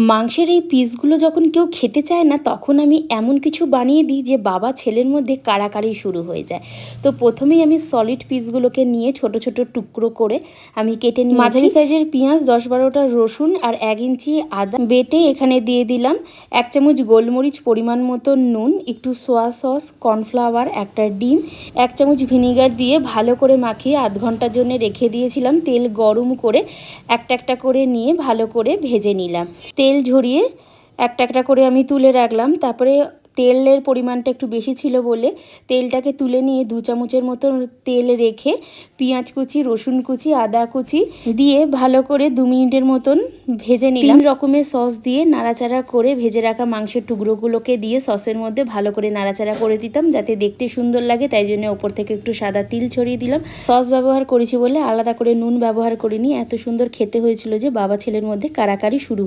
মাংসের এই পিসগুলো যখন কেউ খেতে চায় না, তখন আমি এমন কিছু বানিয়ে দিই যে বাবা ছেলের মধ্যে কাড়াকাড়ি শুরু হয়ে যায়। তো প্রথমেই আমি সলিড পিসগুলোকে নিয়ে ছোট ছোট টুকরো করে আমি কেটে নিয়েছি। মাঝারি সাইজের পেঁয়াজ, 10-12টা রসুন আর 1 ইঞ্চি আদা বেটে এখানে দিয়ে দিলাম। 1 চামচ গোলমরিচ, পরিমাণ মতো নুন, একটু সোয়া সস, কর্নফ্লাওয়ার, একটা ডিম, 1 চামচ ভিনিগার দিয়ে ভালো করে মাখিয়ে আধ ঘন্টার জন্য রেখে দিয়েছিলাম। তেল গরম করে একটা একটা করে নিয়ে ভালো করে ভেজে নিলাম। তেল ঝরিয়ে একটা একটা করে আমি তুলে রাখলাম। তারপরে তেলের পরিমাণটা একটু বেশি ছিল বলে তেলটাকে তুলে নিয়ে 2 চামচের মতো তেল রেখে পেঁয়াজ কুচি, রসুন কুচি, আদা কুচি দিয়ে ভালো করে 2 মিনিটের মতন ভেজে নিলাম। 3 রকমের সস দিয়ে নাড়াচাড়া করে ভেজে রাখা মাংসের টুকরোগুলোকে দিয়ে সসের মধ্যে ভালো করে নাড়াচাড়া করে দিতাম যাতে দেখতে সুন্দর লাগে, তাই জন্য ওপর থেকে একটু সাদা তিল ছড়িয়ে দিলাম। সস ব্যবহার করেছি বলে আলাদা করে নুন ব্যবহার করিনি। এত সুন্দর খেতে হয়েছিল যে বাবা ছেলের মধ্যে কাড়াকাড়ি শুরু।